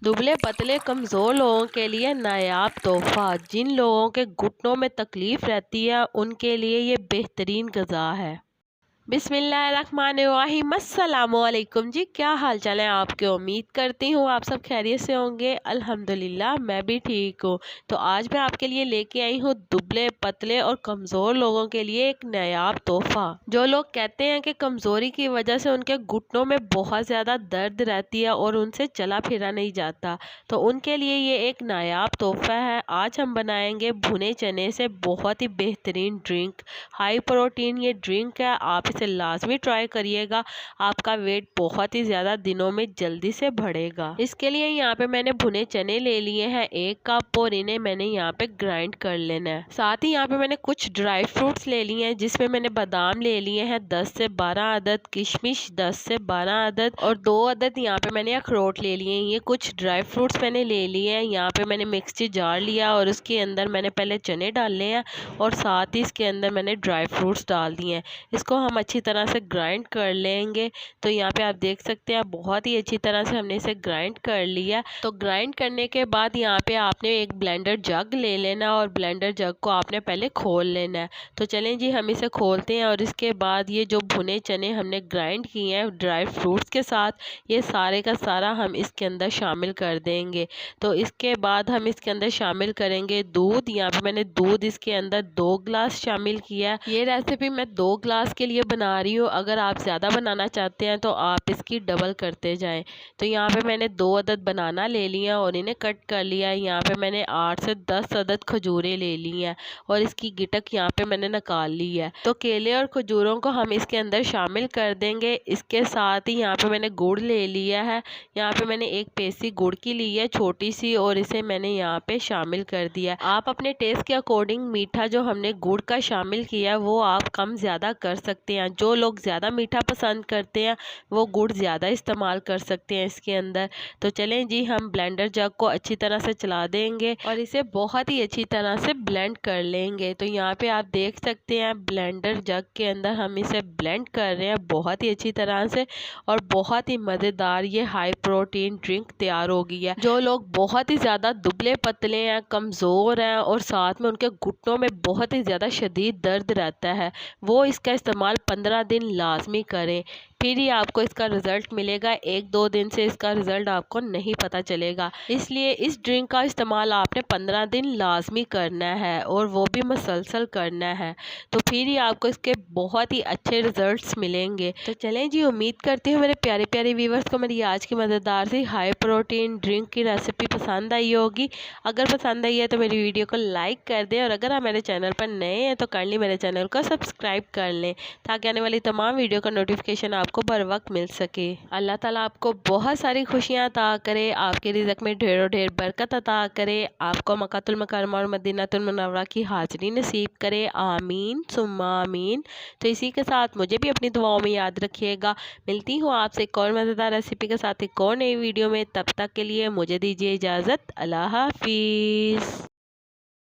दुबले पतले कमज़ोर लोगों के लिए नायाब तोहफ़ा। जिन लोगों के घुटनों में तकलीफ़ रहती है उनके लिए ये बेहतरीन ग़िज़ा है। बिस्मिल्लाहिर्रहमानिर्रहीम। अस्सलामुअलैकुम जी, क्या हाल चाल है आपके? उम्मीद करती हूँ आप सब खैरियत से होंगे। अल्हम्दुलिल्लाह मैं भी ठीक हूँ। तो आज मैं आपके लिए लेके आई हूँ दुबले पतले और कमज़ोर लोगों के लिए एक नायाब तोहफ़ा। जो लोग कहते हैं कि कमज़ोरी की वजह से उनके घुटनों में बहुत ज़्यादा दर्द रहती है और उनसे चला फिरा नहीं जाता, तो उनके लिए ये एक नायाब तोहफ़ा है। आज हम बनाएंगे भुने चने से बहुत ही बेहतरीन ड्रिंक। हाई प्रोटीन ये ड्रिंक है, आप इसे लाजमी ट्राई करिएगा। आपका वेट बहुत ही ज़्यादा दिनों में जल्दी से बढ़ेगा। इसके लिए यहाँ पे मैंने भुने चने ले लिए हैं 1 कप, और इन्हें मैंने यहाँ पे ग्राइंड कर लेना है। साथ ही यहाँ पे मैंने कुछ ड्राई फ्रूट्स ले लिए हैं, जिसमें मैंने बादाम ले लिए हैं 10 से 12 अदद, किशमिश 10 से 12 अदद, और 2 अदद यहाँ पे मैंने अखरोट ले लिए हैं। ये कुछ ड्राई फ्रूट्स मैंने ले लिए हैं। यहाँ पे मैंने मिक्सी जार लिया और उसके अंदर मैंने पहले चने डाले हैं और साथ ही इसके अंदर मैंने ड्राई फ्रूट्स डाल दिए हैं। इसको हम अच्छी तरह से ग्राइंड कर लेंगे। तो यहाँ पे आप देख सकते हैं बहुत ही अच्छी तरह से हमने इसे ग्राइंड कर लिया। तो ग्राइंड करने के बाद यहाँ पे आपने एक ब्लेंडर जग ले लेना और ब्लेंडर जग को आपने पहले खोल लेना है। तो चलें जी, हम इसे खोलते हैं और इसके बाद ये जो भुने चने हमने ग्राइंड किए हैं ड्राई फ्रूट्स के साथ, ये सारे का सारा हम इसके अंदर शामिल कर देंगे। तो इसके बाद हम इसके अंदर शामिल करेंगे दूध। यहाँ पे मैंने दूध इसके अंदर 2 ग्लास शामिल किया है। ये रेसिपी मैं 2 ग्लास के लिए बना रही हूँ। अगर आप ज़्यादा बनाना चाहते हैं तो आप इसकी डबल करते जाएं। तो यहाँ पे मैंने 2 अदद बनाना ले लिया और इन्हें कट कर लिया। यहाँ पे मैंने 8 से 10 अदद खजूरें ले ली हैं और इसकी गिटक यहाँ पे मैंने निकाल ली है। तो केले और खजूरों को हम इसके अंदर शामिल कर देंगे। इसके साथ ही यहाँ पे मैंने गुड़ ले लिया है। यहाँ पे मैंने एक पेसी गुड़ की ली है छोटी सी, और इसे मैंने यहाँ पे शामिल कर दिया। आप अपने टेस्ट के अकॉर्डिंग मीठा जो हमने गुड़ का शामिल किया है वो आप कम ज़्यादा कर सकते हैं। जो लोग ज़्यादा मीठा पसंद करते हैं वो गुड़ ज़्यादा इस्तेमाल कर सकते हैं इसके अंदर। तो चलें जी, हम ब्लेंडर जग को अच्छी तरह से चला देंगे और इसे बहुत ही अच्छी तरह से ब्लेंड कर लेंगे। तो यहाँ पे आप देख सकते हैं ब्लेंडर जग के अंदर हम इसे ब्लेंड कर रहे हैं बहुत ही अच्छी तरह से, और बहुत ही मज़ेदार ये हाई प्रोटीन ड्रिंक तैयार हो गई है। जो लोग बहुत ही ज़्यादा दुबले पतले हैं, कमज़ोर हैं और साथ में उनके घुटनों में बहुत ही ज़्यादा शदीद दर्द रहता है, वो इसका इस्तेमाल 15 दिन लाजमी करें। फिर ही आपको इसका रिज़ल्ट मिलेगा। 1-2 दिन से इसका रिज़ल्ट आपको नहीं पता चलेगा। इसलिए इस ड्रिंक का इस्तेमाल आपने 15 दिन लाजमी करना है और वो भी मसलसल करना है। तो फिर ही आपको इसके बहुत ही अच्छे रिज़ल्ट्स मिलेंगे। तो चलें जी, उम्मीद करती हूँ मेरे प्यारे प्यारे व्यूवर्स को मेरी आज की मज़ेदार सी हाई प्रोटीन ड्रिंक की रेसिपी पसंद आई होगी। अगर पसंद आई है तो मेरी वीडियो को लाइक कर दें, और अगर आप मेरे चैनल पर नए हैं तो काइंडली मेरे चैनल को सब्सक्राइब कर लें, ताकि आने वाली तमाम वीडियो का नोटिफिकेशन आपको बर वक्त मिल सके। अल्लाह ताला आपको बहुत सारी खुशियाँ अता करे, आपके रिज़्क़ में ढेरों ढेर बरकत अता करे, आपको मक्कातुल मुकर्रमा और मदीनातुल मुनव्वरा की हाज़िरी नसीब करे। आमीन सुम्मा आमीन। तो इसी के साथ मुझे भी अपनी दुआओं में याद रखिएगा। मिलती हूँ आपसे एक और मज़ेदार रेसिपी के साथ एक और नई वीडियो में। तब तक के लिए मुझे दीजिए इजाज़त। अल्लाह हाफिज़।